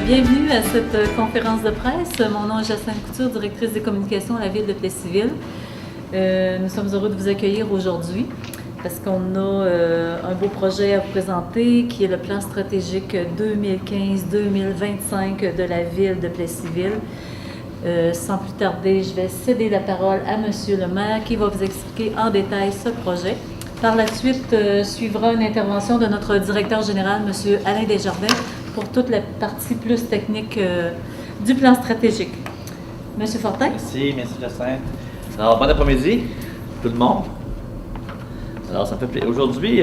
Bienvenue à cette conférence de presse. Mon nom est Jacinthe Couture, directrice des communications à la Ville de Plessisville. Nous sommes heureux de vous accueillir aujourd'hui parce qu'on a un beau projet à vous présenter qui est le plan stratégique 2015-2025 de la Ville de Plessisville. Sans plus tarder, je vais céder la parole à Monsieur le maire qui va vous expliquer en détail ce projet. Par la suite, suivra une intervention de notre directeur général, Monsieur Alain Desjardins, pour toute la partie plus technique du plan stratégique. Monsieur Fortin. Merci Jacinthe. Alors, bon après-midi, tout le monde. Alors, ça me fait plaisir. Aujourd'hui,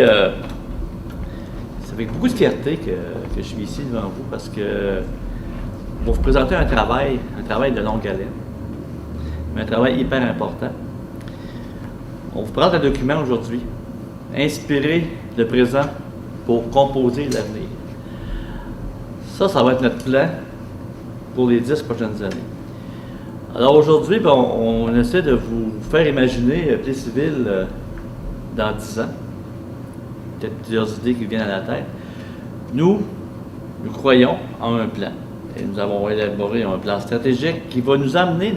c'est avec beaucoup de fierté que je suis ici devant vous parce que pour vous présenter un travail de longue haleine, mais un travail hyper important. On vous présente un document aujourd'hui, inspirer le présent pour composer l'avenir. Ça va être notre plan pour les 10 prochaines années. Alors aujourd'hui, on essaie de vous faire imaginer Plessisville dans 10 ans. Peut-être plusieurs idées qui viennent à la tête. Nous croyons en un plan. Et nous avons élaboré un plan stratégique qui va nous amener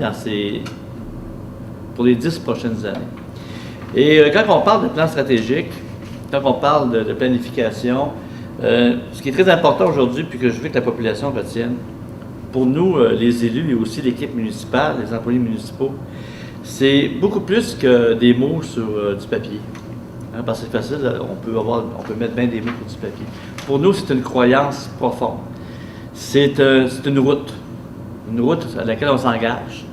pour les 10 prochaines années. Et quand on parle de plan stratégique, quand on parle de planification, ce qui est très important aujourd'hui, puis que je veux que la population retienne, pour nous, les élus et aussi l'équipe municipale, les employés municipaux, c'est beaucoup plus que des mots sur du papier. Parce que c'est facile, on peut mettre bien des mots sur du papier. Pour nous, c'est une croyance profonde. C'est une route à laquelle on s'engage.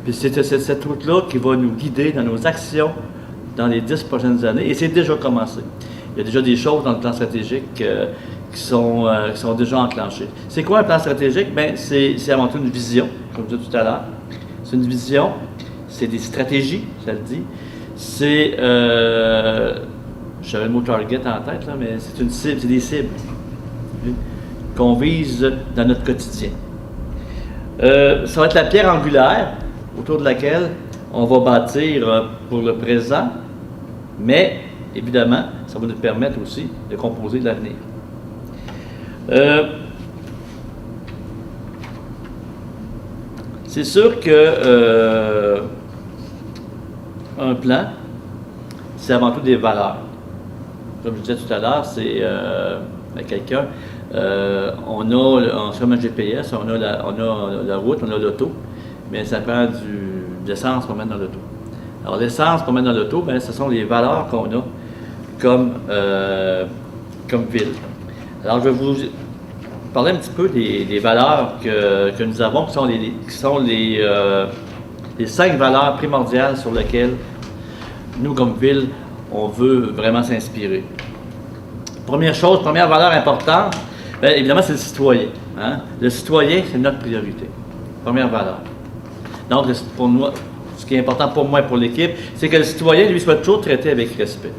Puis c'est cette route-là qui va nous guider dans nos actions dans les 10 prochaines années, et c'est déjà commencé. Il y a déjà des choses dans le plan stratégique qui sont déjà enclenchées. C'est quoi un plan stratégique? Bien, c'est avant tout une vision, comme je disais tout à l'heure. C'est une vision, c'est des stratégies, ça le dit. C'est, j'avais le mot target en tête, là, mais c'est une cible, c'est des cibles qu'on vise dans notre quotidien. Ça va être la pierre angulaire autour de laquelle on va bâtir pour le présent, mais évidemment, ça va nous permettre aussi de composer de l'avenir. C'est sûr que un plan, c'est avant tout des valeurs. Comme je disais tout à l'heure, c'est quelqu'un, on a sur un GPS, on a la route, on a l'auto, mais ça prend de l'essence pour mettre dans l'auto. Alors l'essence pour mettre dans l'auto, bien, ce sont les valeurs qu'on a comme ville. Alors je vais vous parler un petit peu des valeurs que nous avons, qui sont les 5 valeurs primordiales sur lesquelles nous, comme ville, on veut vraiment s'inspirer. Première valeur importante, bien, évidemment, c'est le citoyen. Hein? Le citoyen, c'est notre priorité. Première valeur. Donc, pour moi, ce qui est important pour moi et pour l'équipe, c'est que le citoyen, lui, soit toujours traité avec respect.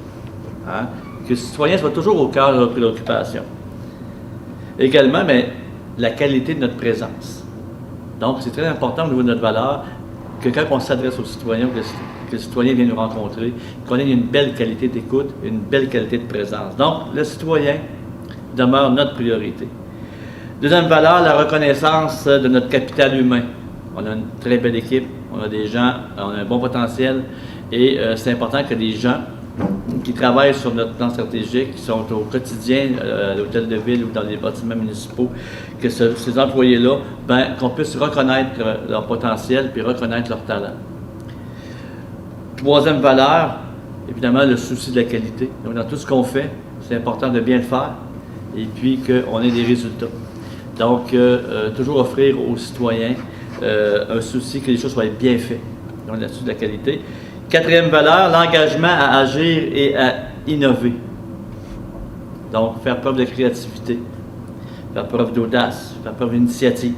Hein? Que le citoyen soit toujours au cœur de notre préoccupation. Également, mais la qualité de notre présence. Donc, c'est très important au niveau de notre valeur que quand on s'adresse aux citoyens, que le citoyen vient nous rencontrer, qu'on ait une belle qualité d'écoute, une belle qualité de présence. Donc, le citoyen demeure notre priorité. Deuxième valeur, la reconnaissance de notre capital humain. On a une très belle équipe, on a des gens, on a un bon potentiel et c'est important que des gens qui travaillent sur notre plan stratégique, qui sont au quotidien à l'hôtel de ville ou dans les bâtiments municipaux, que ces employés-là, qu'on puisse reconnaître leur potentiel puis reconnaître leur talent. Troisième valeur, évidemment, le souci de la qualité. Donc, dans tout ce qu'on fait, c'est important de bien le faire et puis qu'on ait des résultats. Donc, toujours offrir aux citoyens un souci que les choses soient bien faites. Donc, là-dessus de la qualité. Quatrième valeur, l'engagement à agir et à innover. Donc, faire preuve de créativité, faire preuve d'audace, faire preuve d'initiative.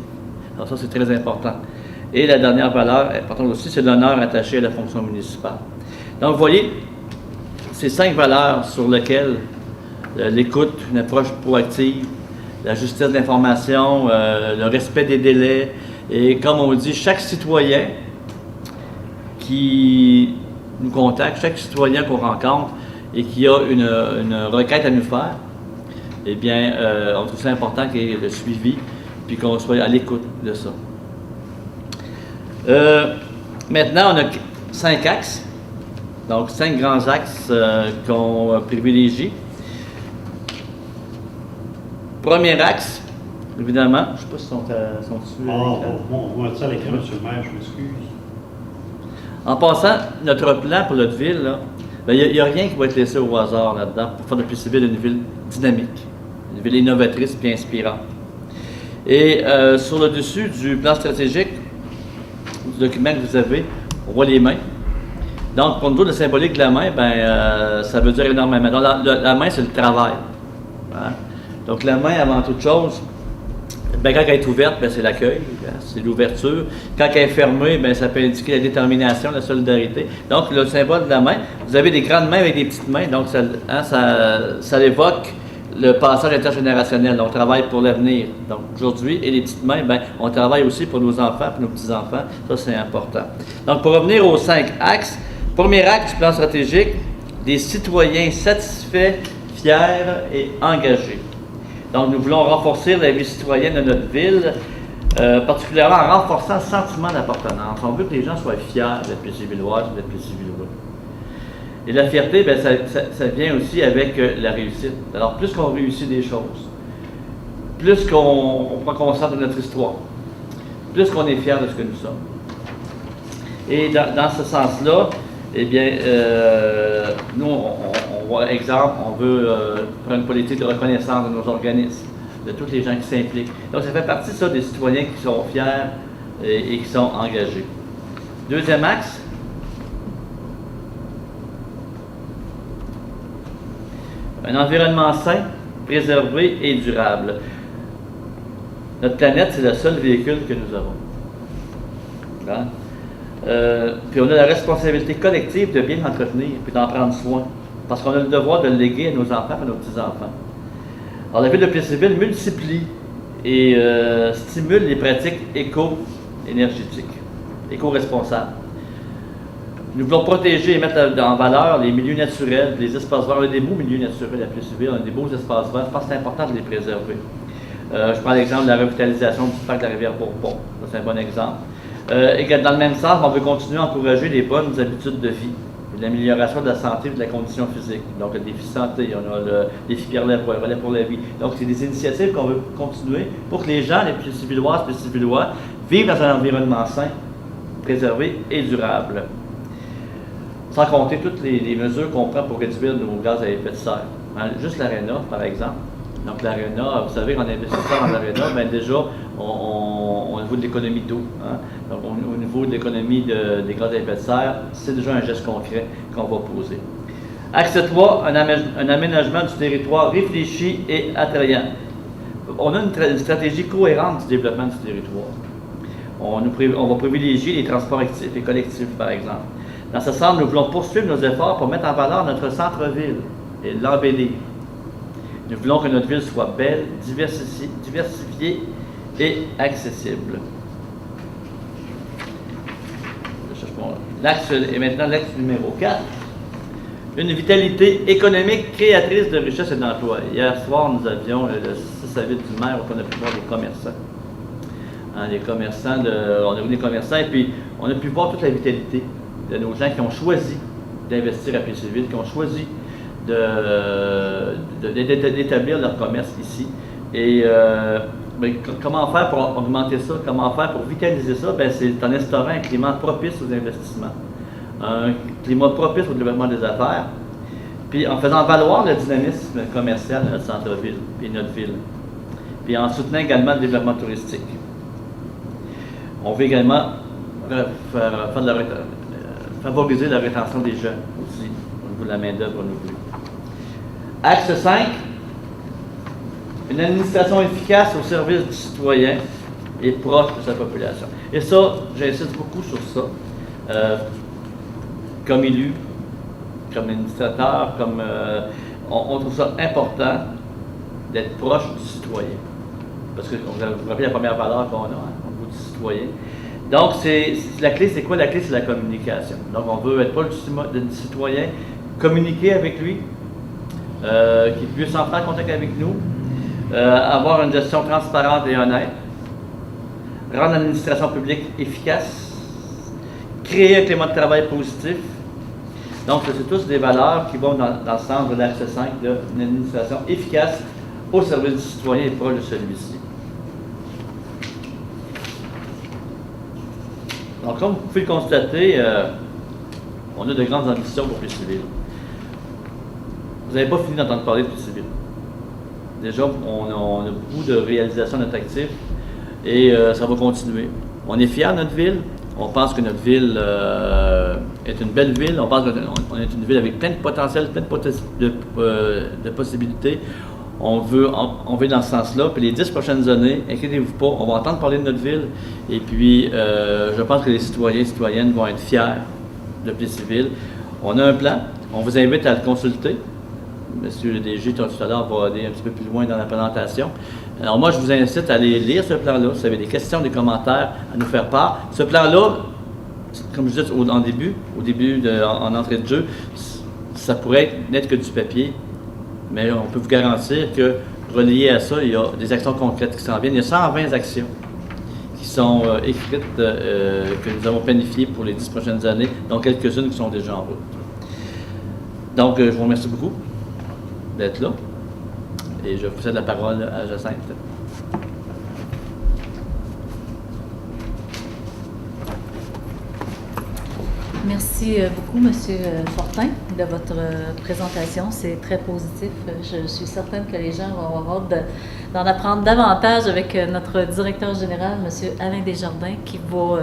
Alors ça, c'est très important. Et la dernière valeur importante aussi, c'est l'honneur attaché à la fonction municipale. Donc, vous voyez, ces 5 valeurs sur lesquelles l'écoute, une approche proactive, la justesse de l'information, le respect des délais, et comme on dit, chaque citoyen qui nous contacte, chaque citoyen qu'on rencontre et qui a une requête à nous faire, eh bien, on trouve ça important qu'il y ait le suivi puis qu'on soit à l'écoute de ça. Maintenant, on a 5 axes, donc 5 grands axes qu'on privilégie. Premier axe, évidemment, je ne sais pas si sont dessus. On voit ça à l'écran, M. le maire, je m'excuse. En passant, notre plan pour notre ville, il n'y a rien qui va être laissé au hasard là-dedans pour faire de Plessisville une ville dynamique, une ville innovatrice et inspirante. Et sur le dessus du plan stratégique, du document que vous avez, on voit les mains. Donc, pour nous, le symbolique de la main, ça veut dire énormément. Donc, la main, c'est le travail. Hein? Donc, la main, avant toute chose, quand elle est ouverte, c'est l'accueil, c'est l'ouverture. Quand elle est fermée, ça peut indiquer la détermination, la solidarité. Donc, le symbole de la main, vous avez des grandes mains avec des petites mains, donc ça évoque le passage intergénérationnel. On travaille pour l'avenir. Donc, aujourd'hui, et les petites mains, on travaille aussi pour nos enfants, pour nos petits-enfants. Ça, c'est important. Donc, pour revenir aux 5 axes, premier axe du plan stratégique, des citoyens satisfaits, fiers et engagés. Donc, nous voulons renforcer la vie citoyenne de notre ville, particulièrement en renforçant le sentiment d'appartenance. On veut que les gens soient fiers d'être Plessisvillois, d'être Plessisvillois. Et la fierté, ça vient aussi avec la réussite. Alors, plus qu'on réussit des choses, plus qu'on prend conscience de notre histoire, plus qu'on est fier de ce que nous sommes. Et dans ce sens-là, eh bien, nous, on voit exemple, on veut faire une politique de reconnaissance de nos organismes, de tous les gens qui s'impliquent. Donc, ça fait partie de ça des citoyens qui sont fiers et qui sont engagés. Deuxième axe, un environnement sain, préservé et durable. Notre planète, c'est le seul véhicule que nous avons. Hein? Puis on a la responsabilité collective de bien l'entretenir puis d'en prendre soin. Parce qu'on a le devoir de le léguer à nos enfants et à nos petits-enfants. Alors la ville de Plessisville multiplie et stimule les pratiques éco-énergétiques, éco-responsables. Nous voulons protéger et mettre en valeur les milieux naturels, les espaces verts. On a des beaux milieux naturels à Plessisville, on a des beaux espaces verts. Je pense que c'est important de les préserver. Je prends l'exemple de la revitalisation du parc de la rivière Bourbon. Ça, c'est un bon exemple. Et dans le même sens, on veut continuer à encourager les bonnes habitudes de vie, l'amélioration de la santé et de la condition physique. Donc, le défi santé, on a le défi Pierre-Lève pour la vie. Donc, c'est des initiatives qu'on veut continuer pour que les gens, les Plessisvilloises, Plessisvillois, vivent dans un environnement sain, préservé et durable. Sans compter toutes les mesures qu'on prend pour réduire nos gaz à effet de serre. Hein, juste l'ARENA, par exemple. Donc, l'ARENA, vous savez, en investissant dans l'ARENA, déjà, au niveau de l'économie d'eau, hein, donc au niveau de l'économie des gaz à effet de serre, c'est déjà un geste concret qu'on va poser. Axe 3, un aménagement du territoire réfléchi et attrayant. On a une stratégie cohérente du développement du territoire. On va privilégier les transports actifs et collectifs, par exemple. Dans ce sens, nous voulons poursuivre nos efforts pour mettre en valeur notre centre-ville et l'embellir. Nous voulons que notre ville soit belle, diversifiée et accessible. L'axe est maintenant l'axe numéro 4. Une vitalité économique créatrice de richesse et d'emploi. Hier soir, nous avions le 6 à 8 du maire où on a pu voir les commerçants. Hein, les commerçants, on a vu des commerçants et puis on a pu voir toute la vitalité de nos gens qui ont choisi d'investir à Plessisville, qui ont choisi d'établir leur commerce ici. Et comment faire pour augmenter ça? Comment faire pour vitaliser ça? C'est en instaurant un climat propice aux investissements, un climat propice au développement des affaires, puis en faisant valoir le dynamisme commercial de notre centre-ville et notre ville, puis en soutenant également le développement touristique. On veut également favoriser la rétention des jeunes aussi, au niveau de la main-d'œuvre renouvelée. Axe 5, une administration efficace au service du citoyen et proche de sa population. Et ça, j'insiste beaucoup sur ça. Comme élu, comme administrateur, on trouve ça important d'être proche du citoyen. Parce que vous vous rappelez la première valeur qu'on a, au niveau du citoyen. Donc, la clé, c'est quoi? La clé, c'est la communication. Donc, on veut être proche du citoyen, communiquer avec lui, qu'il puisse entrer en contact avec nous, avoir une gestion transparente et honnête, rendre l'administration publique efficace, créer un climat de travail positif. Donc, c'est tous des valeurs qui vont dans le sens de l'axe 5 d'une administration efficace au service du citoyen et proche de celui-ci. Donc, comme vous pouvez le constater, on a de grandes ambitions pour Police civile. Vous n'avez pas fini d'entendre parler de Police civile. Déjà, on a beaucoup de réalisations de notre actif et ça va continuer. On est fiers de notre ville. On pense que notre ville est une belle ville. On pense qu'on est une ville avec plein de potentiel, plein de possibilités. On veut dans ce sens-là. Puis les 10 prochaines années, inquiétez-vous pas, on va entendre parler de notre ville. Et puis, je pense que les citoyens et citoyennes vont être fiers de Police civile. On a un plan. On vous invite à le consulter. Monsieur le DG, tout à l'heure, va aller un petit peu plus loin dans la présentation. Alors moi, je vous incite à aller lire ce plan-là. Si vous avez des questions, des commentaires à nous faire part. Ce plan-là, comme je disais au début en entrée de jeu, ça pourrait n'être que du papier, mais on peut vous garantir que relié à ça, il y a des actions concrètes qui s'en viennent. Il y a 120 actions qui sont écrites, que nous avons planifiées pour les 10 prochaines années, dont quelques-unes qui sont déjà en route. Donc, je vous remercie beaucoup d'être là. Et je vous cède la parole à Jacinthe. Merci beaucoup, M. Fortin, de votre présentation. C'est très positif. Je suis certaine que les gens vont avoir hâte d'en apprendre davantage avec notre directeur général, M. Alain Desjardins, qui va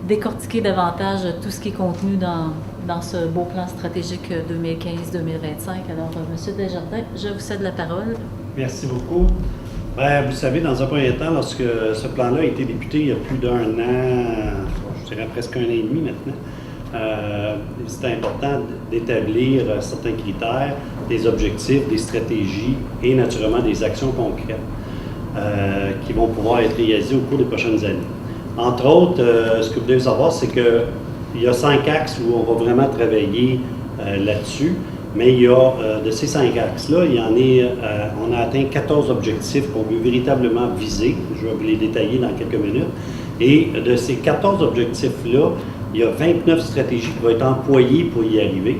décortiquer davantage tout ce qui est contenu dans ce beau plan stratégique 2015-2025. Alors, M. Desjardins, je vous cède la parole. Merci beaucoup. Bien, vous savez, dans un premier temps, lorsque ce plan-là a été débuté il y a plus d'un an, je dirais presque un an et demi maintenant, c'était important d'établir certains critères, des objectifs, des stratégies et naturellement des actions concrètes qui vont pouvoir être réalisées au cours des prochaines années. Entre autres, ce que vous devez savoir, c'est qu'il y a 5 axes où on va vraiment travailler là-dessus, mais il y a de ces 5 axes-là, on a atteint 14 objectifs qu'on veut véritablement viser. Je vais vous les détailler dans quelques minutes. Et de ces 14 objectifs-là, il y a 29 stratégies qui vont être employées pour y arriver.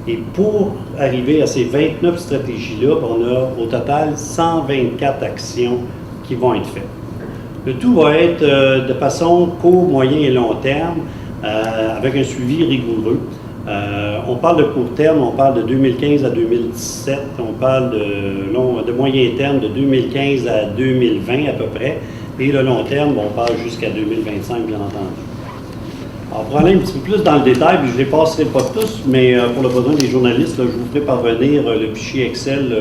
Et pour arriver à ces 29 stratégies-là, on a au total 124 actions qui vont être faites. Le tout va être de façon court, moyen et long terme, avec un suivi rigoureux. On parle de court terme, on parle de 2015 à 2017, on parle de moyen terme de 2015 à 2020 à peu près, et le long terme, on parle jusqu'à 2025, bien entendu. Alors, pour aller un petit peu plus dans le détail, puis je ne les passerai pas tous, mais pour le besoin des journalistes, là, je vous ferai parvenir le fichier Excel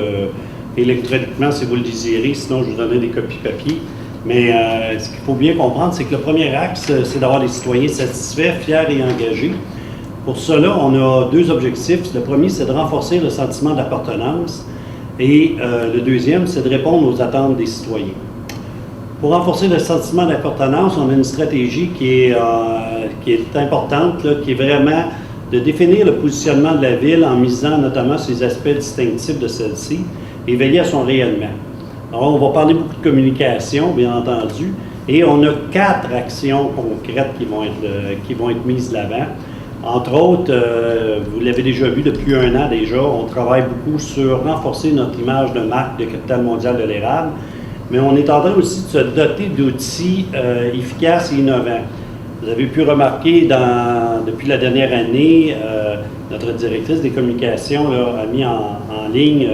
électroniquement si vous le désirez, sinon je vous donnerai des copies papier. Mais ce qu'il faut bien comprendre, c'est que le premier axe, c'est d'avoir des citoyens satisfaits, fiers et engagés. Pour cela, on a 2 objectifs. Le premier, c'est de renforcer le sentiment d'appartenance et le deuxième, c'est de répondre aux attentes des citoyens. Pour renforcer le sentiment d'appartenance, on a une stratégie qui est importante, là, qui est vraiment de définir le positionnement de la ville en misant notamment sur les aspects distinctifs de celle-ci et veiller à son rayonnement. Alors, on va parler beaucoup de communication, bien entendu, et on a 4 actions concrètes qui vont être mises de l'avant. Entre autres, vous l'avez déjà vu depuis un an déjà, on travaille beaucoup sur renforcer notre image de marque de capitale mondiale de l'érable, mais on est en train aussi de se doter d'outils efficaces et innovants. Vous avez pu remarquer depuis la dernière année, notre directrice des communications là, a mis en ligne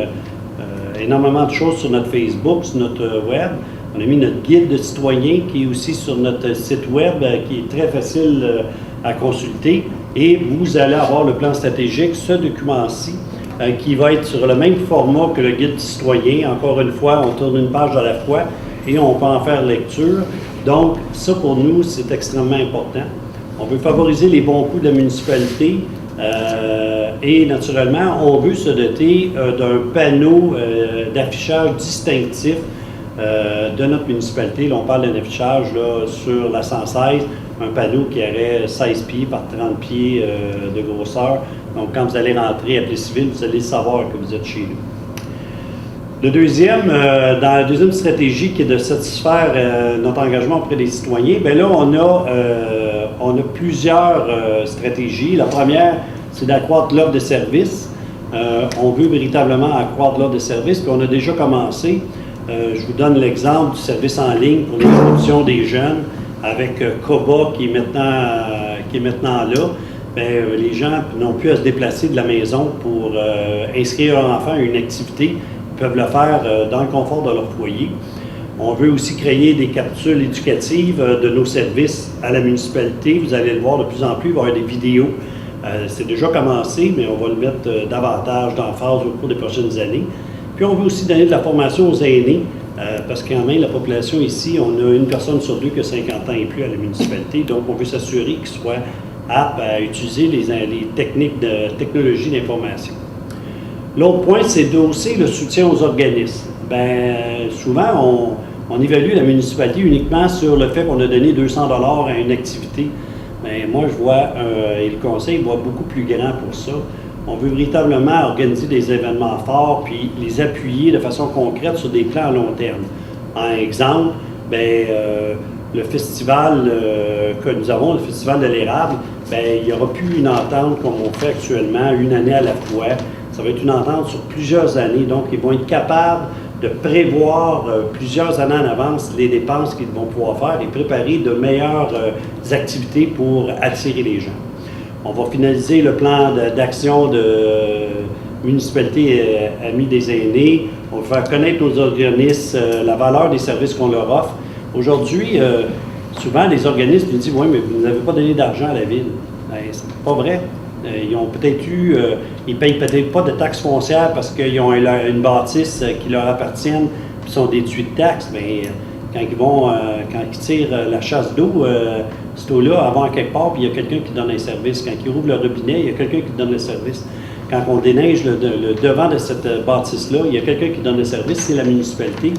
énormément de choses sur notre Facebook, sur notre web. On a mis notre guide de citoyens qui est aussi sur notre site web, qui est très facile à consulter. Et vous allez avoir le plan stratégique, ce document-ci, qui va être sur le même format que le guide du citoyen. Encore une fois, on tourne une page à la fois et on peut en faire lecture. Donc, ça pour nous, c'est extrêmement important. On veut favoriser les bons coups de la municipalité et naturellement, on veut se doter d'un panneau d'affichage distinctif de notre municipalité. Là, on parle d'un affichage là, sur la 116, un panneau qui aurait 16 pieds par 30 pieds de grosseur. Donc, quand vous allez rentrer à Police civile, vous allez savoir que vous êtes chez nous. Le deuxième, dans la deuxième stratégie qui est de satisfaire notre engagement auprès des citoyens, bien là, on a plusieurs stratégies. La première, c'est d'accroître l'offre de services. On veut véritablement accroître l'offre de services, puis on a déjà commencé. Je vous donne l'exemple du service en ligne pour l'inscription des jeunes avec COBA qui est maintenant là. Bien, les gens n'ont plus à se déplacer de la maison pour inscrire leur enfant à une activité. Ils peuvent le faire dans le confort de leur foyer. On veut aussi créer des capsules éducatives de nos services à la municipalité. Vous allez le voir de plus en plus, il va y avoir des vidéos. C'est déjà commencé, mais on va le mettre davantage d'emphase au cours des prochaines années. Puis on veut aussi donner de la formation aux aînés, parce quand même, la population ici, on a une personne sur deux qui a 50 ans et plus à la municipalité. Donc, on veut s'assurer qu'ils soient aptes à utiliser les techniques de technologie d'information. L'autre point, c'est d'hausser le soutien aux organismes. Bien, souvent, on évalue la municipalité uniquement sur le fait qu'on a donné 200 $ à une activité. Bien, moi, je vois, et le conseil voit beaucoup plus grand pour ça. On veut véritablement organiser des événements forts puis les appuyer de façon concrète sur des plans à long terme. Par exemple, bien, le festival que nous avons, le festival de l'érable, bien, il n'y aura plus une entente comme on fait actuellement, une année à la fois. Ça va être une entente sur plusieurs années, donc ils vont être capables de prévoir plusieurs années en avance les dépenses qu'ils vont pouvoir faire et préparer de meilleures activités pour attirer les gens. On va finaliser le plan d'action de municipalité Amis des aînés. On va faire connaître nos organismes la valeur des services qu'on leur offre. Aujourd'hui, souvent les organismes nous disent « Oui, mais vous n'avez pas donné d'argent à la ville. » Bien, c'est pas vrai. Ils ont peut-être ils ne payent peut-être pas de taxes foncières parce qu'ils ont une bâtisse qui leur appartient et sont déduits de taxes, mais quand ils tirent la chasse d'eau, cette eau-là, avant à quelque part, puis il y a quelqu'un qui donne un service. Quand ils rouvrent le robinet, il y a quelqu'un qui donne le service. Quand on déneige le devant de cette bâtisse-là, il y a quelqu'un qui donne le service, c'est la municipalité,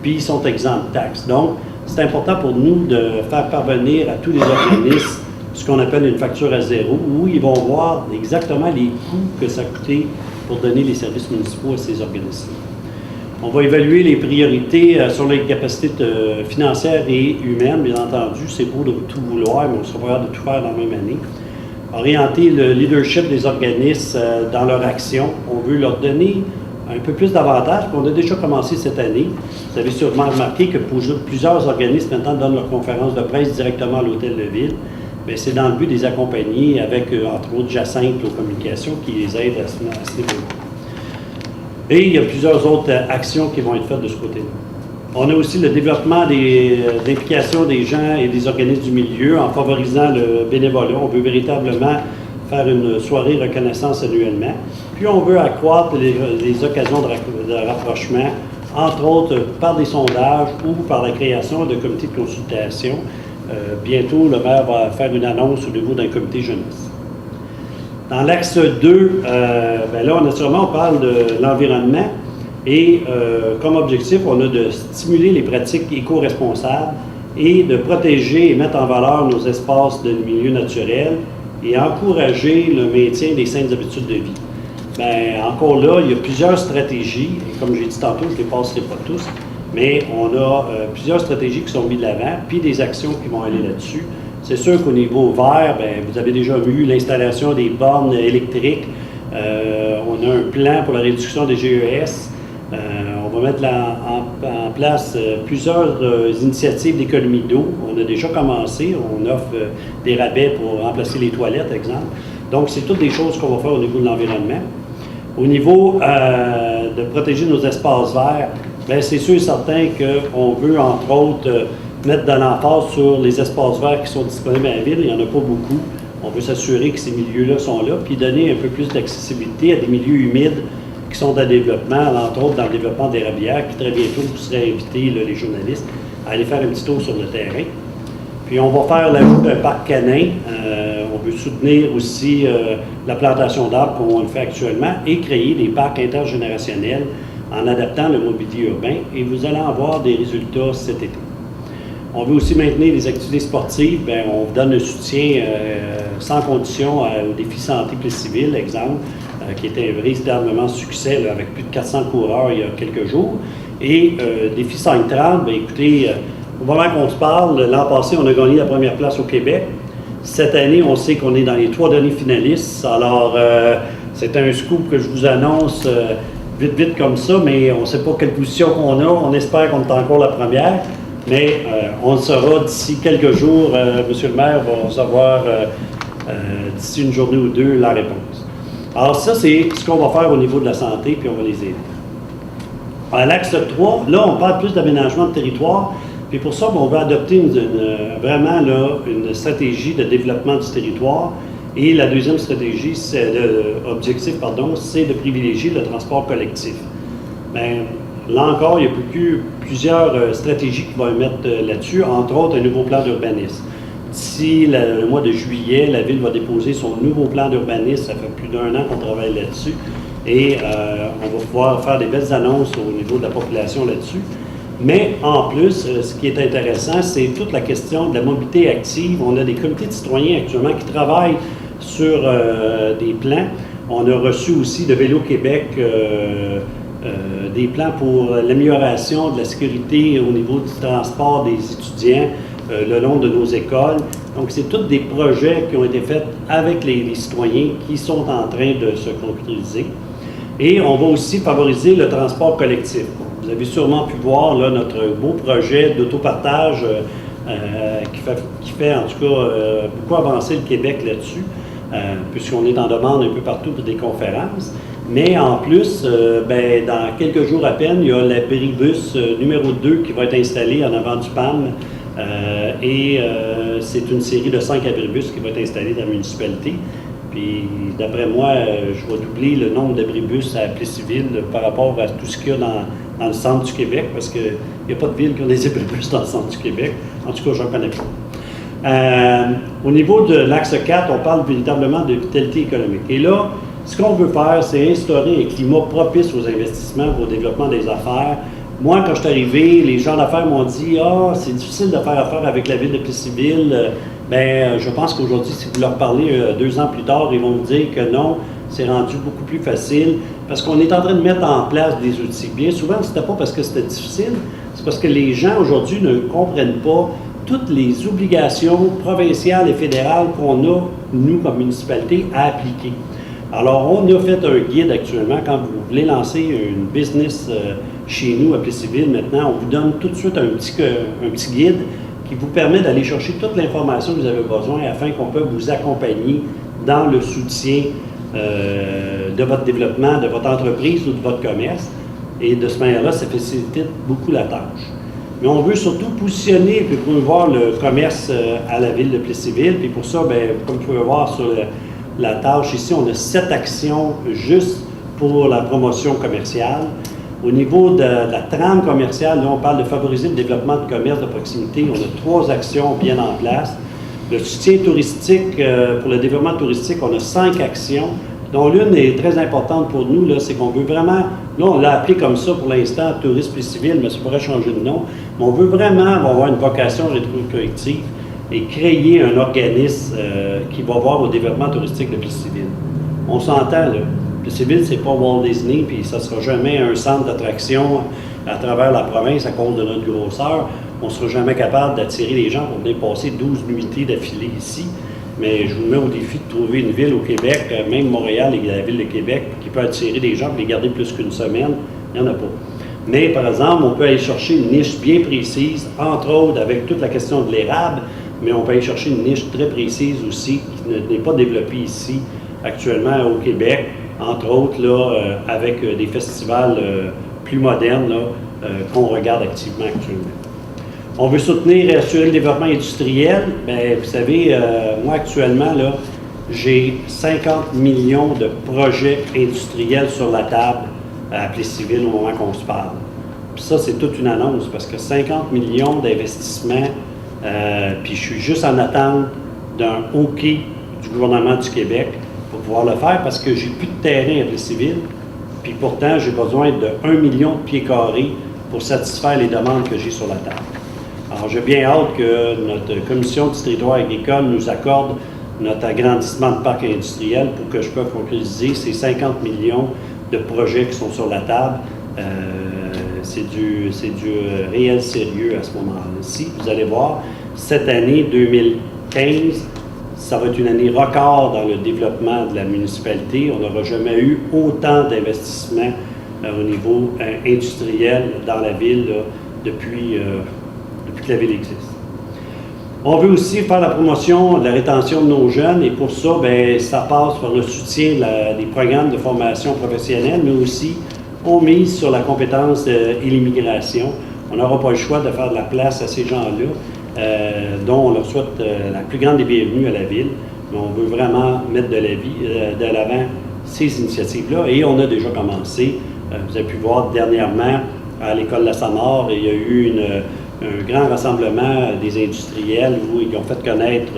puis ils sont exempts de taxes. Donc, c'est important pour nous de faire parvenir à tous les organismes ce qu'on appelle une facture à zéro, où ils vont voir exactement les coûts que ça a coûté pour donner les services municipaux à ces organismes. On va évaluer les priorités sur les capacités financières et humaines, bien entendu. C'est beau de tout vouloir, mais on sera pas capable de tout faire dans la même année. Orienter le leadership des organismes dans leur action. On veut leur donner un peu plus d'avantages, puis on a déjà commencé cette année. Vous avez sûrement remarqué que plusieurs organismes maintenant donnent leurs conférences de presse directement à l'hôtel de ville. Bien, c'est dans le but de les accompagner avec, entre autres, Jacinthe aux communications qui les aident à ce niveau-là. Et il y a plusieurs autres actions qui vont être faites de ce côté-là. On a aussi le développement d'implication des gens et des organismes du milieu en favorisant le bénévolat. On veut véritablement faire une soirée reconnaissance annuellement. Puis on veut accroître les occasions de rapprochement, entre autres par des sondages ou par la création de comités de consultation. Bientôt, le maire va faire une annonce au niveau d'un comité jeunesse. Dans l'axe 2, bien là, naturellement, on parle de l'environnement et comme objectif, on a de stimuler les pratiques éco-responsables et de protéger et mettre en valeur nos espaces de milieu naturel et encourager le maintien des saines habitudes de vie. Bien, encore là, il y a plusieurs stratégies, et comme j'ai dit tantôt, je ne les passerai pas tous, mais on a plusieurs stratégies qui sont mises de l'avant, puis des actions qui vont aller là-dessus. C'est sûr qu'au niveau vert, bien, vous avez déjà vu l'installation des bornes électriques. On a un plan pour la réduction des GES. On va mettre en place plusieurs initiatives d'économie d'eau. On a déjà commencé. On offre des rabais pour remplacer les toilettes, exemple. Donc, c'est toutes des choses qu'on va faire au niveau de l'environnement. Au niveau de protéger nos espaces verts, bien, c'est sûr et certain qu'on veut, entre autres, mettre de l'emphase sur les espaces verts qui sont disponibles à la ville. Il n'y en a pas beaucoup. On veut s'assurer que ces milieux-là sont là, puis donner un peu plus d'accessibilité à des milieux humides qui sont en développement, entre autres dans le développement des érablières, puis très bientôt, vous serez invités, là, les journalistes, à aller faire un petit tour sur le terrain. Puis on va faire l'ajout d'un parc canin. On veut soutenir aussi la plantation d'arbres comme on le fait actuellement et créer des parcs intergénérationnels en adaptant le mobilier urbain. Et vous allez en voir des résultats cet été. On veut aussi maintenir les activités sportives. Bien, on vous donne un soutien sans condition au défi santé Plessisville, exemple, qui était un véritablement succès là, avec plus de 400 coureurs il y a quelques jours. Et défi 530, bien, écoutez, au moment qu'on se parle, l'an passé, on a gagné la première place au Québec. Cette année, on sait qu'on est dans les 3 derniers finalistes. Alors, c'est un scoop que je vous annonce vite comme ça, mais on ne sait pas quelle position qu'on a. On espère qu'on est encore la première. Mais on le saura d'ici quelques jours. Monsieur le maire va savoir d'ici une journée ou deux la réponse. Alors ça, c'est ce qu'on va faire au niveau de la santé, puis on va les aider. À l'axe 3, là, on parle plus d'aménagement de territoire. Puis pour ça, on va adopter vraiment là, une stratégie de développement du territoire. Et la deuxième stratégie, objectif, c'est de privilégier le transport collectif. Bien, là encore, il y a plusieurs stratégies qui vont émettre là-dessus, entre autres un nouveau plan d'urbanisme. D'ici le mois de juillet, la Ville va déposer son nouveau plan d'urbanisme. Ça fait plus d'1 an qu'on travaille là-dessus. Et on va pouvoir faire des belles annonces au niveau de la population là-dessus. Mais en plus, ce qui est intéressant, c'est toute la question de la mobilité active. On a des comités de citoyens actuellement qui travaillent sur des plans. On a reçu aussi de Vélo Québec des plans pour l'amélioration de la sécurité au niveau du transport des étudiants le long de nos écoles. Donc, c'est tous des projets qui ont été faits avec les citoyens qui sont en train de se concrétiser. Et on va aussi favoriser le transport collectif. Vous avez sûrement pu voir là, notre beau projet d'autopartage qui fait en tout cas beaucoup avancer le Québec là-dessus, puisqu'on est en demande un peu partout pour des conférences. Mais en plus, dans quelques jours à peine, il y a l'abribus numéro 2 qui va être installé en avant du PAM. C'est une série de 5 abribus qui va être installée dans la municipalité. Puis, d'après moi, je vais doubler le nombre d'abribus à Plessisville par rapport à tout ce qu'il y a dans le centre du Québec, parce qu'il n'y a pas de ville qui a des abribus dans le centre du Québec. En tout cas, je n'en connais pas. Au niveau de l'axe 4, on parle véritablement de vitalité économique. Et là, ce qu'on veut faire, c'est instaurer un climat propice aux investissements, au développement des affaires. Moi, quand je suis arrivé, les gens d'affaires m'ont dit « Ah, c'est difficile de faire affaire avec la ville de Plessisville. » je pense qu'aujourd'hui, si vous leur parlez 2 ans plus tard, ils vont vous dire que non, c'est rendu beaucoup plus facile parce qu'on est en train de mettre en place des outils. Bien souvent, ce n'était pas parce que c'était difficile, c'est parce que les gens aujourd'hui ne comprennent pas toutes les obligations provinciales et fédérales qu'on a, nous, comme municipalité, à appliquer. Alors, on a fait un guide actuellement. Quand vous voulez lancer une business chez nous à Plessisville, maintenant, on vous donne tout de suite un petit guide qui vous permet d'aller chercher toute l'information que vous avez besoin afin qu'on puisse vous accompagner dans le soutien de votre développement, de votre entreprise ou de votre commerce. Et de cette manière-là, ça facilite beaucoup la tâche. Mais on veut surtout positionner et promouvoir le commerce à la ville de Plessisville. Puis pour ça, comme vous pouvez voir sur la tâche ici, on a 7 actions juste pour la promotion commerciale. Au niveau de la trame commerciale, là, on parle de favoriser le développement de commerce de proximité. On a 3 actions bien en place. Le soutien touristique, pour le développement touristique, on a 5 actions, dont l'une est très importante pour nous, là, c'est qu'on veut vraiment, là on l'a appelé comme ça pour l'instant, Tourisme Plessisville, mais ça pourrait changer de nom, mais on veut vraiment avoir une vocation rétrocollective et créer un organisme qui va voir au développement touristique de Plessisville. On s'entend, là. Plessisville, c'est pas Walt Disney, puis ça ne sera jamais un centre d'attraction à travers la province à cause de notre grosseur. On ne sera jamais capable d'attirer les gens pour venir passer 12 nuitées d'affilée ici. Mais je vous mets au défi de trouver une ville au Québec, même Montréal et la ville de Québec, qui peut attirer des gens et les garder plus qu'une semaine. Il n'y en a pas. Mais, par exemple, on peut aller chercher une niche bien précise, entre autres avec toute la question de l'érable, mais on peut aller chercher une niche très précise aussi, qui n'est pas développée ici, actuellement au Québec, entre autres là, avec des festivals plus modernes qu'on regarde activement actuellement. On veut soutenir et assurer le développement industriel. Bien, vous savez, moi actuellement, là, j'ai 50 millions de projets industriels sur la table à Plessisville au moment qu'on se parle. Puis ça, c'est toute une annonce parce que 50 millions d'investissements, puis je suis juste en attente d'un OK du gouvernement du Québec pour pouvoir le faire parce que j'ai plus de terrain à Plessisville, puis pourtant j'ai besoin de 1 million de pieds carrés pour satisfaire les demandes que j'ai sur la table. Alors, j'ai bien hâte que notre commission du territoire agricole nous accorde notre agrandissement de parc industriel pour que je puisse concrétiser ces 50 millions de projets qui sont sur la table. C'est du réel sérieux à ce moment-ci. Vous allez voir, cette année 2015, ça va être une année record dans le développement de la municipalité. On n'aura jamais eu autant d'investissements au niveau industriel dans la ville là, depuis que la ville existe. On veut aussi faire la promotion de la rétention de nos jeunes et pour ça, bien, ça passe par le soutien des programmes de formation professionnelle, mais aussi on mise sur la compétence et l'immigration. On n'aura pas le choix de faire de la place à ces gens-là, dont on leur souhaite la plus grande des bienvenues à la ville. Mais on veut vraiment mettre de l'avant ces initiatives-là et on a déjà commencé. Vous avez pu voir dernièrement à l'École La Samar, il y a eu un grand rassemblement des industriels où ils ont fait connaître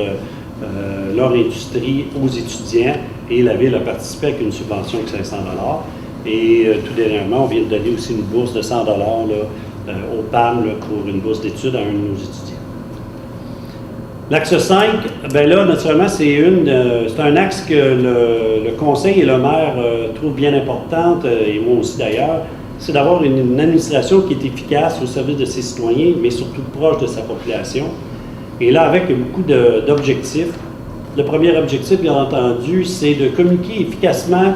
leur industrie aux étudiants et la ville a participé avec une subvention de 500 $. Et tout dernièrement, on vient de donner aussi une bourse de 100 $ au PAM là, pour une bourse d'études à un de nos étudiants. L'axe 5, bien là, naturellement, c'est un axe que le conseil et le maire trouvent bien importante, et moi aussi d'ailleurs, c'est d'avoir une administration qui est efficace au service de ses citoyens, mais surtout proche de sa population. Et là, avec beaucoup d'objectifs. Le premier objectif, bien entendu, c'est de communiquer efficacement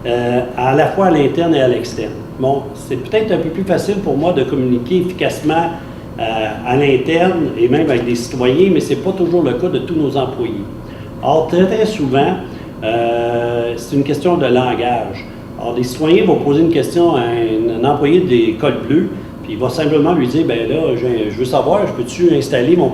à la fois à l'interne et à l'externe. Bon, c'est peut-être un peu plus facile pour moi de communiquer efficacement à l'interne et même avec des citoyens, mais ce n'est pas toujours le cas de tous nos employés. Or, très souvent, c'est une question de langage. Alors, des citoyens vont poser une question à un employé des cols bleus, puis il va simplement lui dire, bien là, je veux savoir, je peux-tu installer mon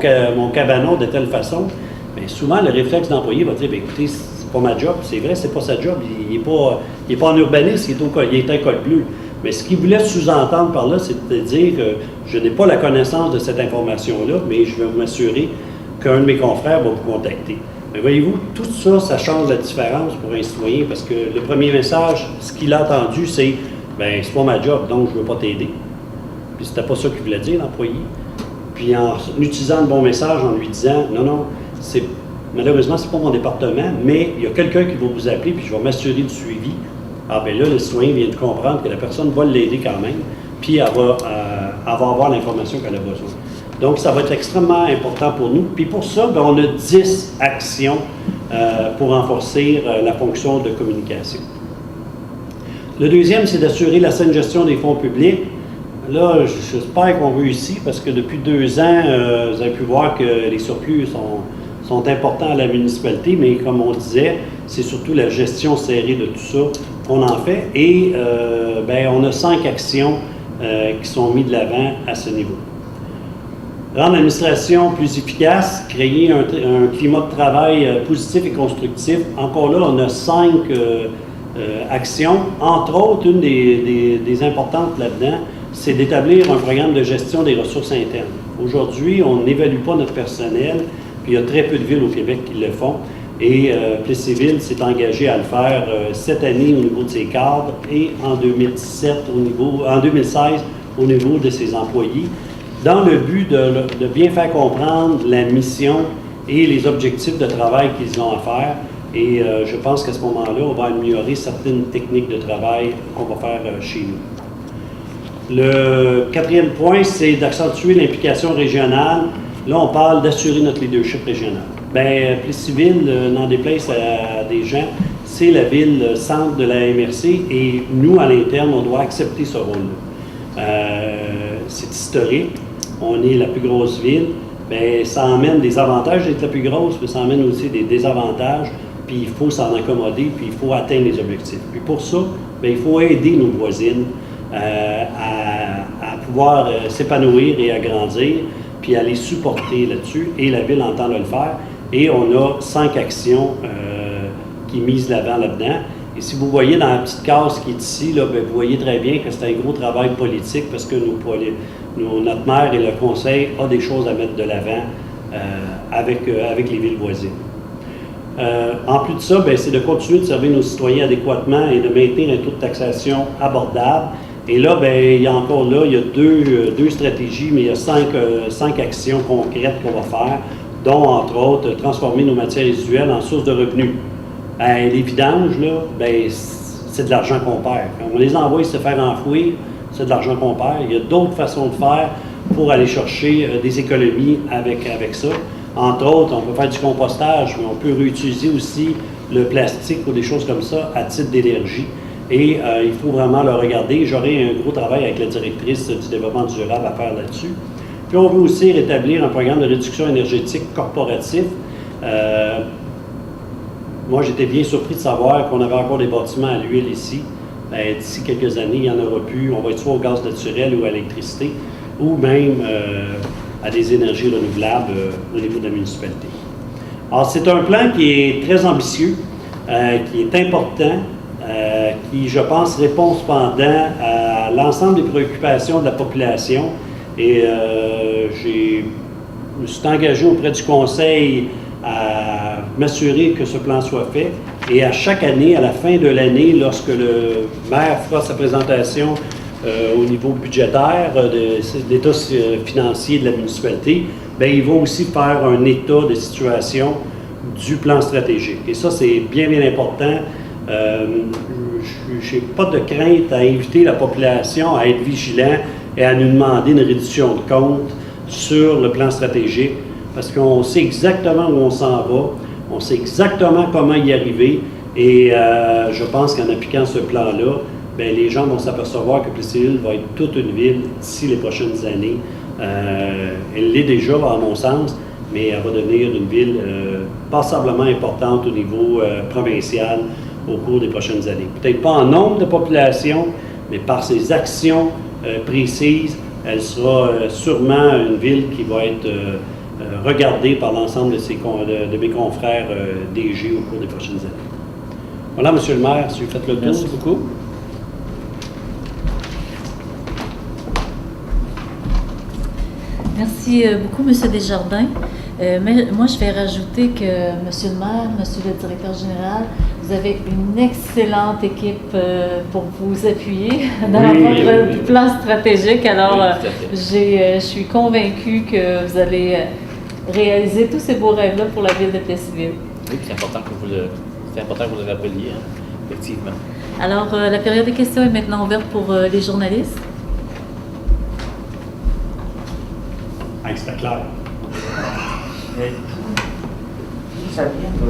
cabanon de telle façon? Bien, souvent, le réflexe d'employé va dire, bien écoutez, c'est pas ma job. C'est vrai, c'est pas sa job. Il n'est pas en urbanisme, il est un col bleu. Mais ce qu'il voulait sous-entendre par là, c'est de dire que je n'ai pas la connaissance de cette information-là, mais je vais m'assurer qu'un de mes confrères va vous contacter. Mais voyez-vous, tout ça, ça change la différence pour un citoyen parce que le premier message, ce qu'il a entendu, c'est « bien, c'est pas ma job, donc je ne veux pas t'aider ». Puis c'était pas ça qu'il voulait dire, l'employé. Puis en utilisant le bon message, en lui disant « non, non, malheureusement, ce n'est pas mon département, mais il y a quelqu'un qui va vous appeler, puis je vais m'assurer du suivi. » Ah bien là, le citoyen vient de comprendre que la personne va l'aider quand même, puis elle va avoir l'information qu'elle a besoin. Donc, ça va être extrêmement important pour nous. Puis pour ça, bien, on a 10 actions pour renforcer la fonction de communication. Le deuxième, c'est d'assurer la saine gestion des fonds publics. Là, j'espère qu'on réussit parce que depuis 2 ans, vous avez pu voir que les surplus sont importants à la municipalité, mais comme on disait, c'est surtout la gestion serrée de tout ça qu'on en fait. Et bien, on a 5 actions qui sont mises de l'avant à ce niveau. Rendre l'administration plus efficace, créer un climat de travail positif et constructif. Encore là, on a 5 actions. Entre autres, une des importantes là-dedans, c'est d'établir un programme de gestion des ressources internes. Aujourd'hui, on n'évalue pas notre personnel, puis il y a très peu de villes au Québec qui le font. Et Plessisville s'est engagé à le faire cette année au niveau de ses cadres et en 2016 au niveau de ses employés, dans le but de bien faire comprendre la mission et les objectifs de travail qu'ils ont à faire. Et je pense qu'à ce moment-là, on va améliorer certaines techniques de travail qu'on va faire chez nous. Le 4e point, c'est d'accentuer l'implication régionale. Là, on parle d'assurer notre leadership régional. Bien, Plessisville, n'en déplaise à des gens, c'est la ville centre de la MRC et nous, à l'interne, on doit accepter ce rôle-là. C'est historique. On est la plus grosse ville. Bien, ça emmène des avantages d'être la plus grosse, mais ça emmène aussi des désavantages. Puis il faut s'en accommoder, puis il faut atteindre les objectifs. Puis pour ça, bien, il faut aider nos voisines à pouvoir s'épanouir et à grandir, puis à les supporter là-dessus. Et la ville entend le faire. Et on a 5 actions qui misent l'avant là-dedans. Et si vous voyez dans la petite case qui est ici, là, bien, vous voyez très bien que c'est un gros travail politique parce que notre maire et le conseil ont des choses à mettre de l'avant avec les villes voisines. En plus de ça, bien, c'est de continuer de servir nos citoyens adéquatement et de maintenir un taux de taxation abordable. Et là, ben, il y a encore là, il y a deux stratégies, mais il y a cinq actions concrètes qu'on va faire, dont, entre autres, transformer nos matières résiduelles en source de revenus. Les vidanges, là, ben, c'est de l'argent qu'on perd. Quand on les envoie se faire enfouir, c'est de l'argent qu'on perd. Il y a d'autres façons de faire pour aller chercher des économies avec ça. Entre autres, on peut faire du compostage, mais on peut réutiliser aussi le plastique ou des choses comme ça à titre d'énergie. Et il faut vraiment le regarder. J'aurai un gros travail avec la directrice du développement durable à faire là-dessus. Puis on veut aussi rétablir un programme de réduction énergétique corporatif. Moi, j'étais bien surpris de savoir qu'on avait encore des bâtiments à l'huile ici. D'ici quelques années, il n'y en aura plus. On va être soit au gaz naturel ou à l'électricité, ou même à des énergies renouvelables au niveau de la municipalité. Alors, c'est un plan qui est très ambitieux, qui est important, qui, je pense, répond cependant à l'ensemble des préoccupations de la population. Et je me suis engagé auprès du Conseil à m'assurer que ce plan soit fait. Et à chaque année, à la fin de l'année, lorsque le maire fera sa présentation au niveau budgétaire, de l'état financier de la municipalité, bien, il va aussi faire un état de situation du plan stratégique. Et ça, c'est bien, bien important. Je n'ai pas de crainte à inviter la population à être vigilant et à nous demander une réduction de compte sur le plan stratégique, parce qu'on sait exactement où on s'en va, on sait exactement comment y arriver, et je pense qu'en appliquant ce plan-là, bien, les gens vont s'apercevoir que Plessisville va être toute une ville d'ici les prochaines années. Elle l'est déjà, à mon sens, mais elle va devenir une ville passablement importante au niveau provincial au cours des prochaines années. Peut-être pas en nombre de population, mais par ses actions précises, elle sera sûrement une ville qui va être regardée par l'ensemble de mes confrères DG au cours des prochaines années. Voilà, Monsieur le maire, si vous faites le tour. Merci beaucoup. Merci beaucoup, M. Desjardins. Mais moi, je vais rajouter que, M. le maire, M. le directeur général, vous avez une excellente équipe pour vous appuyer dans votre plan stratégique. Alors, je suis convaincue que vous allez réaliser tous ces beaux rêves-là pour la ville de Plessisville. Oui, c'est important que vous le rappeliez, hein, effectivement. Alors, la période des questions est maintenant ouverte pour les journalistes. C'était clair. Ça vient de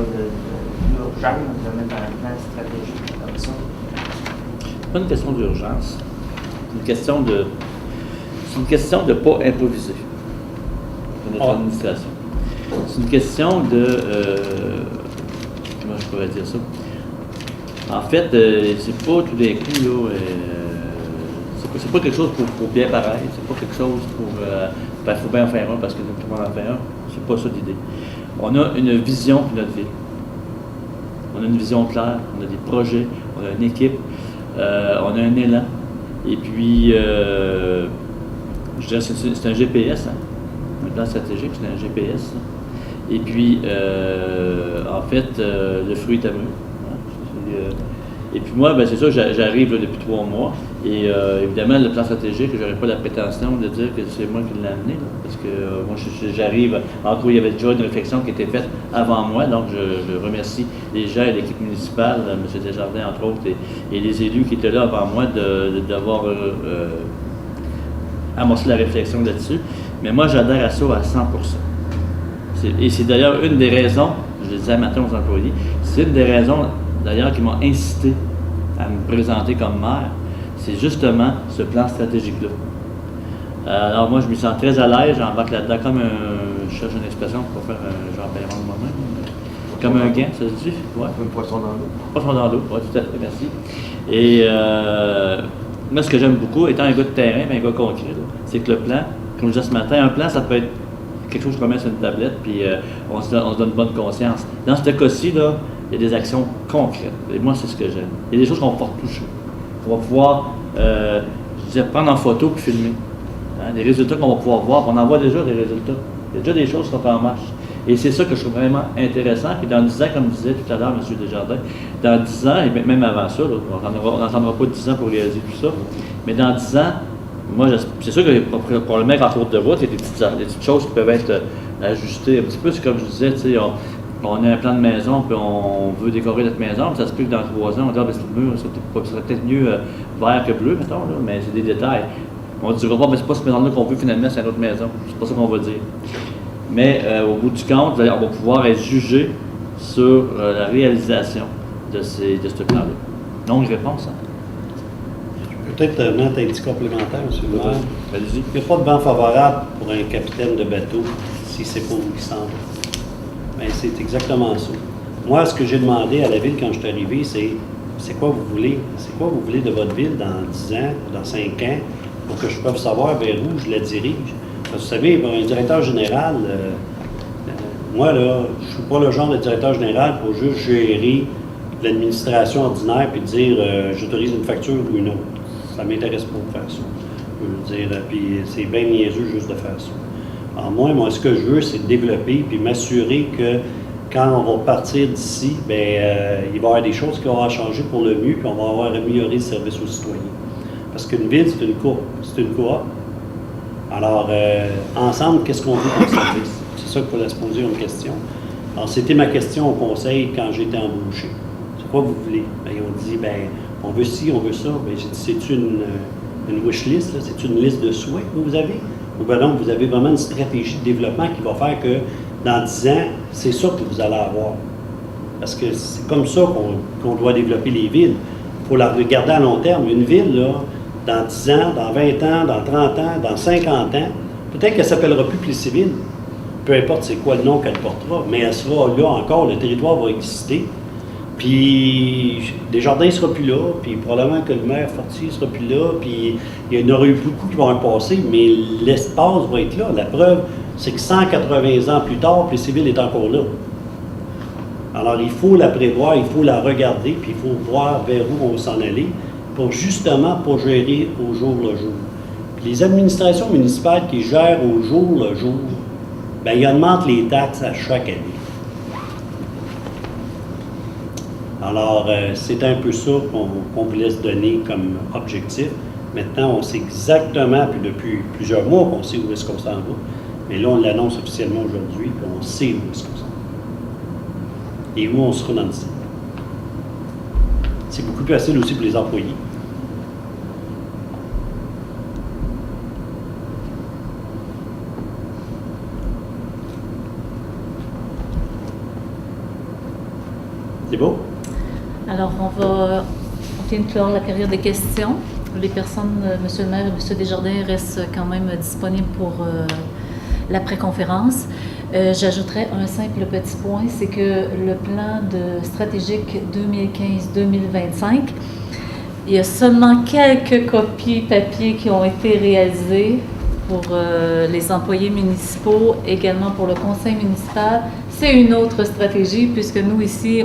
l'urgence de mettre un plan stratégique comme ça? Pas une question d'urgence. C'est une question de ne pas improviser dans notre administration. C'est une question de... comment je pourrais dire ça? En fait, c'est pas tout d'un coup, là... c'est pas quelque chose pour bien paraître, c'est pas quelque chose pour... il faut bien en faire un parce que tout le monde en fait un. C'est pas ça l'idée. On a une vision pour notre ville. On a une vision claire, on a des projets, on a une équipe, on a un élan. Et puis, je dirais c'est un GPS, hein. Un plan stratégique, c'est un GPS. Hein. Et puis, en fait, le fruit est à mûr. Hein. Et puis moi, ben, c'est ça, j'arrive là, depuis 3 mois. Et évidemment, le plan stratégique, je n'aurais pas la prétention de dire que c'est moi qui l'ai amené. Là, parce que moi, j'arrive, en gros, il y avait déjà une réflexion qui était faite avant moi. Donc, je remercie les gens et l'équipe municipale, M. Desjardins, entre autres, et les élus qui étaient là avant moi d'avoir amorcé la réflexion là-dessus. Mais moi, j'adhère à ça à 100%. Et c'est d'ailleurs une des raisons, je le disais matin aux employés, c'est une des raisons d'ailleurs qui m'ont incité à me présenter comme maire, c'est justement ce plan stratégique-là. Alors moi, je me sens très à l'aise, j'embarque là-dedans comme je cherche une expression pour faire un genre paiement de moi-même. Comme un gant, ça se dit? Ouais. Un poisson dans l'eau. Poisson dans l'eau, oui, tout à fait, merci. Et moi, ce que j'aime beaucoup, étant un gars de terrain, mais un gars concret, c'est que le plan, comme je disais ce matin, un plan, ça peut être quelque chose qu'on met sur une tablette, puis on se donne bonne conscience. Dans ce cas-ci, là, il y a des actions concrètes. Et moi, c'est ce que j'aime. Il y a des choses qu'on va pouvoir toucher. On va pouvoir, je disais, prendre en photo puis filmer. Hein, des résultats qu'on va pouvoir voir. On en voit déjà des résultats. Il y a déjà des choses qui sont en marche. Et c'est ça que je trouve vraiment intéressant. Puis dans 10 ans, comme disait tout à l'heure M. Desjardins, dans 10 ans, et même avant ça, là, on n'entendra pas 10 ans pour réaliser tout ça, mais dans 10 ans, moi, c'est sûr que probablement qu'en cours de route, il y a des petites choses qui peuvent être ajustées un petit peu. C'est comme je disais, tu sais, on a un plan de maison, puis on veut décorer notre maison, puis ça se peut que dans 3 ans, on dit, ah, ben, c'est le mur, ça serait peut-être mieux vert que bleu, mettons, là, mais c'est des détails. On ne dira pas, mais c'est pas cette maison-là qu'on veut finalement, c'est une autre maison. C'est pas ça qu'on va dire. Mais au bout du compte, on va pouvoir être jugé sur la réalisation de ce plan-là. Longue réponse, hein? Peut-être mettre un petit complémentaire, M. le maire. Allez-y. Il n'y a pas de vent favorable pour un capitaine de bateau si c'est pas où il s'en va. Bien, c'est exactement ça. Moi, ce que j'ai demandé à la ville quand je suis arrivé, c'est quoi vous voulez? C'est quoi vous voulez de votre ville dans 10 ans, dans 5 ans, pour que je puisse savoir vers où je la dirige? Parce que vous savez, pour un directeur général, moi, là, je ne suis pas le genre de directeur général pour juste gérer l'administration ordinaire puis dire j'autorise une facture ou une autre. Ça ne m'intéresse pas de faire ça. Je veux dire, puis c'est bien niaiseux juste de faire ça. Alors moi, ce que je veux, c'est développer puis m'assurer que quand on va partir d'ici, il va y avoir des choses qui vont changer pour le mieux puis on va avoir amélioré le service aux citoyens. Parce qu'une ville, c'est une coop. C'est une coop. Alors, ensemble, qu'est-ce qu'on veut comme service? C'est ça qu'il faut se poser une question. Alors, c'était ma question au conseil quand j'ai été embauché. C'est quoi vous voulez? Bien, ils ont dit, on veut ci, on veut ça. Bien, j'ai dit, c'est une wish list, c'est une liste de souhaits que vous avez? Ou bien donc, vous avez vraiment une stratégie de développement qui va faire que dans 10 ans, c'est ça que vous allez avoir. Parce que c'est comme ça qu'on doit développer les villes. Il faut la regarder à long terme. Une ville, là, dans 10 ans, dans 20 ans, dans 30 ans, dans 50 ans, peut-être qu'elle ne s'appellera plus Plessisville. Peu importe c'est quoi le nom qu'elle portera, mais elle sera là encore, le territoire va exister. Puis Desjardins ne sera plus là, puis probablement que le maire Fortier ne sera plus là, puis il y en aura eu beaucoup qui vont en passer, mais l'espace va être là. La preuve, c'est que 180 ans plus tard, Plessisville est encore là. Alors il faut la prévoir, il faut la regarder, puis il faut voir vers où on va s'en aller, pour justement pas gérer au jour le jour. Puis les administrations municipales qui gèrent au jour le jour, bien, ils augmentent les taxes à chaque année. Alors, c'est un peu ça qu'on voulait se donner comme objectif. Maintenant, on sait exactement, puis depuis plusieurs mois qu'on sait où est-ce qu'on s'en va. Mais là, on l'annonce officiellement aujourd'hui, puis on sait où est-ce qu'on s'en va. Et où on sera dans le site. C'est beaucoup plus facile aussi pour les employés. C'est beau? Alors, on vient de clore la période des questions. Les personnes, M. le maire et M. Desjardins restent quand même disponibles pour l'après-conférence. J'ajouterais un simple petit point, c'est que le plan stratégique 2015-2025, il y a seulement quelques copies papier qui ont été réalisées pour les employés municipaux, également pour le conseil municipal. C'est une autre stratégie, puisque nous, ici,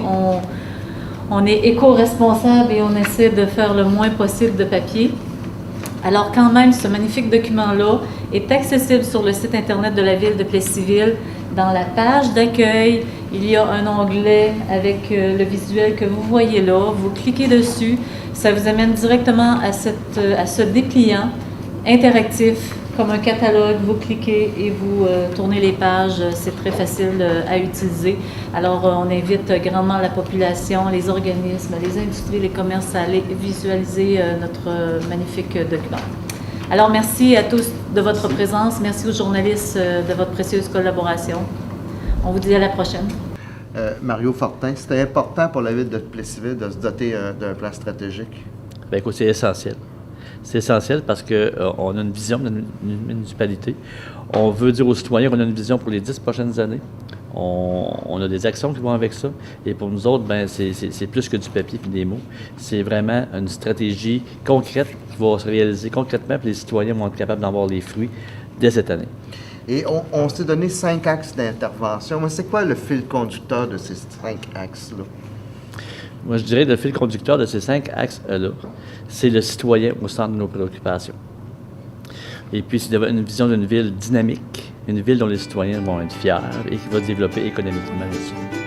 on est éco-responsable et on essaie de faire le moins possible de papier. Alors, quand même, ce magnifique document-là est accessible sur le site Internet de la ville de Plessisville. Dans la page d'accueil, il y a un onglet avec le visuel que vous voyez là. Vous cliquez dessus, ça vous amène directement à ce dépliant interactif, comme un catalogue. Vous cliquez et vous tournez les pages. C'est très facile à utiliser. Alors, on invite grandement la population, les organismes, les industries, les commerces à aller visualiser notre magnifique document. Alors, merci à tous de votre présence. Merci aux journalistes de votre précieuse collaboration. On vous dit à la prochaine. Mario Fortin, c'était important pour la ville de Plessisville de se doter d'un plan stratégique? Bien, écoute, c'est essentiel. C'est essentiel parce qu'on a une vision de notre municipalité. On veut dire aux citoyens qu'on a une vision pour les 10 prochaines années. On a des actions qui vont avec ça. Et pour nous autres, ben, c'est plus que du papier et des mots. C'est vraiment une stratégie concrète qui va se réaliser concrètement, puis les citoyens vont être capables d'en voir les fruits dès cette année. Et on s'est donné 5 axes d'intervention. Mais c'est quoi le fil conducteur de ces 5 axes-là? Moi, je dirais que le fil conducteur de ces 5 axes-là, c'est le citoyen au centre de nos préoccupations. Et puis, c'est d'avoir une vision d'une ville dynamique, une ville dont les citoyens vont être fiers et qui va se développer économiquement là-dessus.